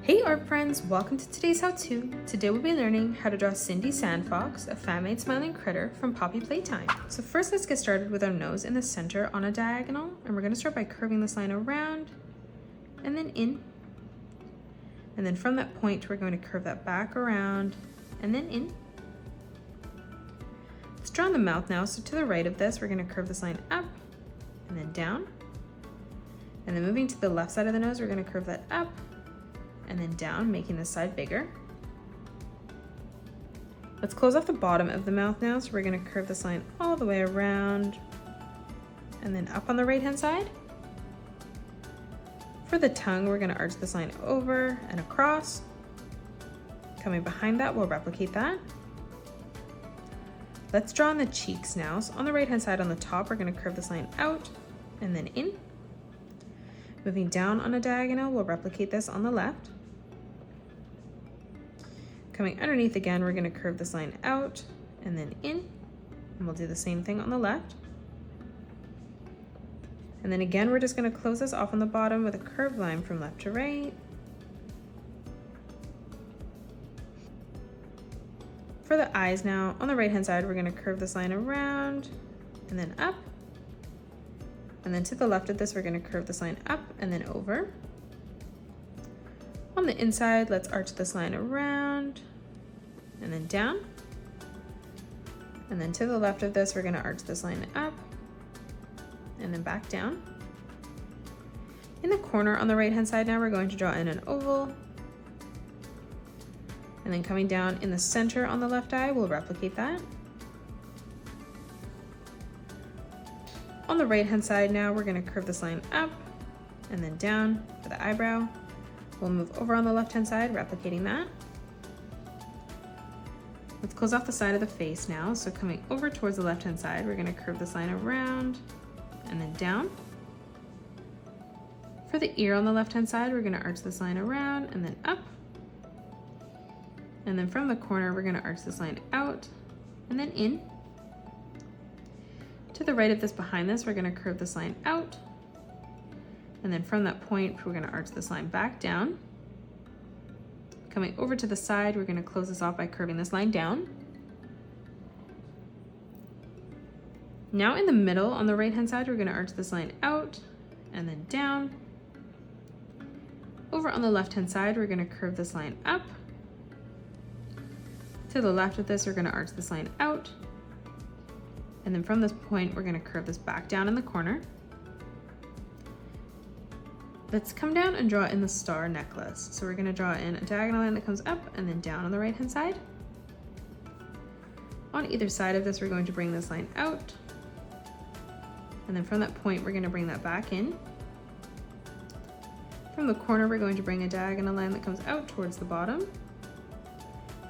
Hey art friends, welcome to today's how-to. Today we'll be learning how to draw Sindy Sandfox, a fan-made smiling critter from Poppy Playtime. So first let's get started with our nose in the center on a diagonal, and we're going to start by curving this line around and then in. And then from that point we're going to curve that back around and then in. Let's draw on the mouth now, so to the right of this we're going to curve this line up and then down. And then moving to the left side of the nose we're going to curve that up and then down, making this side bigger. Let's close off the bottom of the mouth now, so we're going to curve this line all the way around and then up on the right hand side. For the tongue, we're going to arch this line over and across. Coming behind that, we'll replicate that. Let's draw on the cheeks now. So on the right hand side on the top, we're going to curve this line out and then in. Moving down on a diagonal, we'll replicate this on the left. Coming underneath again, we're going to curve this line out and then in, and we'll do the same thing on the left. And then again, we're just going to close this off on the bottom with a curved line from left to right. For the eyes now, on the right hand side, we're going to curve this line around and then up. And then to the left of this, we're going to curve this line up and then over. On the inside, let's arch this line around and then down. And then to the left of this, we're going to arch this line up and then back down. In the corner on the right hand side now, we're going to draw in an oval. And then coming down in the center on the left eye, we'll replicate that. On the right hand side now, we're going to curve this line up and then down for the eyebrow. We'll move over on the left hand side, replicating that. Let's close off the side of the face now. So coming over towards the left hand side, we're going to curve this line around and then down. For the ear on the left hand side, we're going to arch this line around and then up. And then from the corner, we're going to arch this line out and then in. To the right of this, behind this, we're going to curve this line out. And then from that point, we're going to arch this line back down. Coming over to the side, we're going to close this off by curving this line down. Now in the middle, on the right hand side, we're going to arch this line out and then down. Over on the left hand side, we're going to curve this line up. To the left of this, we're going to arch this line out. And then from this point, we're going to curve this back down in the corner. Let's come down and draw in the star necklace. So we're going to draw in a diagonal line that comes up and then down on the right hand side. On either side of this, we're going to bring this line out. And then from that point, we're going to bring that back in. From the corner, we're going to bring a diagonal line that comes out towards the bottom.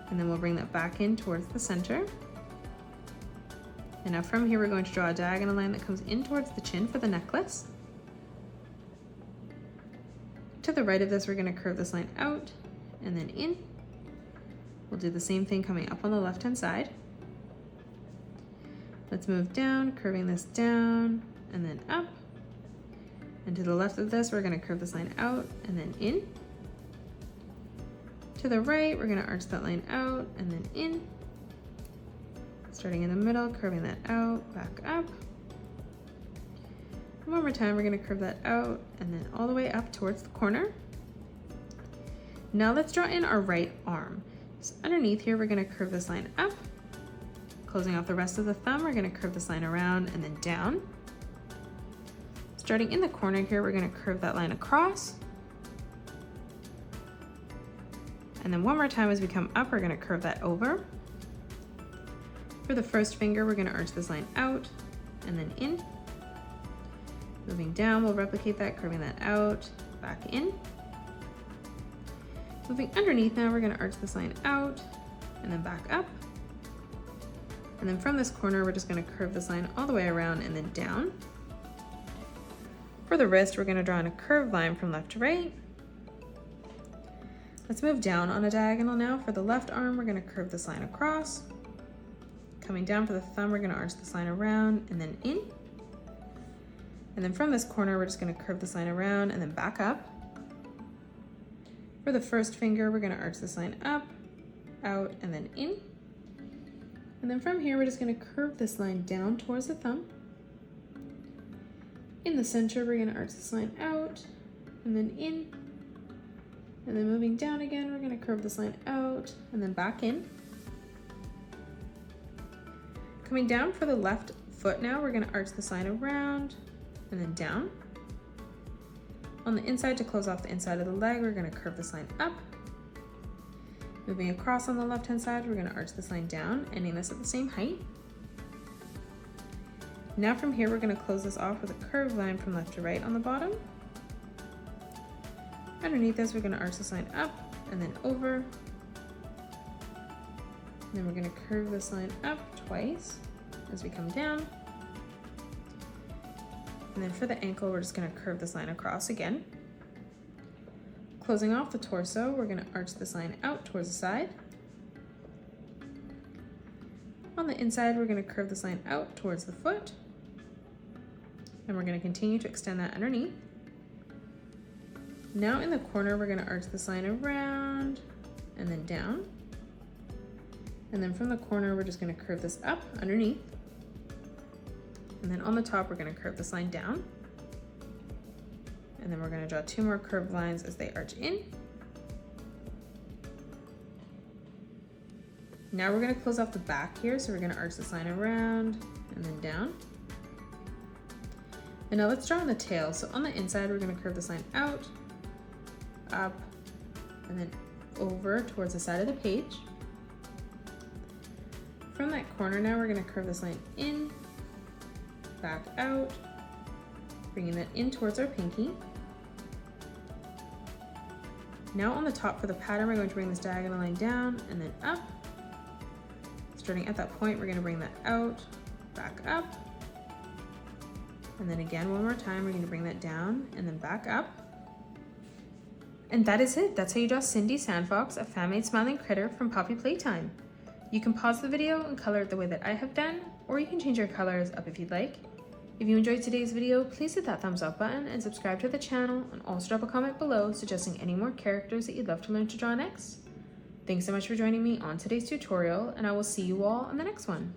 And then we'll bring that back in towards the center. And now from here, we're going to draw a diagonal line that comes in towards the chin for the necklace. To the right of this, we're going to curve this line out and then in. We'll do the same thing coming up on the left-hand side. Let's move down, curving this down and then up. And to the left of this, we're going to curve this line out and then in. To the right, we're going to arch that line out and then in. Starting in the middle, curving that out, back up. One more time, we're going to curve that out and then all the way up towards the corner. Now let's draw in our right arm. So underneath here, we're going to curve this line up. Closing off the rest of the thumb, we're going to curve this line around and then down. Starting in the corner here, we're going to curve that line across. And then one more time as we come up, we're going to curve that over. For the first finger, we're going to arch this line out and then in. Moving down, we'll replicate that, curving that out, back in. Moving underneath now, we're going to arch this line out and then back up. And then from this corner, we're just going to curve this line all the way around and then down. For the wrist, we're going to draw in a curved line from left to right. Let's move down on a diagonal now. For the left arm, we're going to curve this line across. Coming down for the thumb, we're going to arch this line around and then in. And then from this corner, we're just going to curve this line around and then back up. For the first finger, we're gonna arch this line up, out, and then in. And then from here, we're just gonna curve this line down towards the thumb. In the center, we're gonna arch this line out, and then in. And then moving down again, we're gonna curve this line out, and then back in. Coming down for the left foot now, we're gonna arch this line around, and then down. On the inside, to close off the inside of the leg, we're gonna curve this line up. Moving across on the left-hand side, we're gonna arch this line down, ending this at the same height. Now from here, we're gonna close this off with a curved line from left to right on the bottom. Underneath this, we're gonna arch this line up and then over. And then we're gonna curve this line up twice as we come down. And then for the ankle, we're just gonna curve this line across again. Closing off the torso, we're gonna arch this line out towards the side. On the inside, we're gonna curve this line out towards the foot. And we're gonna continue to extend that underneath. Now in the corner, we're gonna arch this line around and then down. And then from the corner, we're just gonna curve this up underneath. And then on the top, we're gonna curve this line down. And then we're gonna draw 2 more curved lines as they arch in. Now we're gonna close off the back here. So we're gonna arch this line around and then down. And now let's draw on the tail. So on the inside, we're gonna curve this line out, up, and then over towards the side of the page. From that corner now, we're gonna curve this line in, back out, bringing that in towards our pinky. Now on the top for the pattern, we're going to bring this diagonal line down and then up. Starting at that point, we're gonna bring that out, back up. And then again, one more time, we're gonna bring that down and then back up. And that is it. That's how you draw Sindy Sandfox, a fan-made smiling critter from Poppy Playtime. You can pause the video and color it the way that I have done, or you can change your colors up if you'd like. If you enjoyed today's video, please hit that thumbs up button and subscribe to the channel, and also drop a comment below suggesting any more characters that you'd love to learn to draw next. Thanks so much for joining me on today's tutorial, and I will see you all in the next one.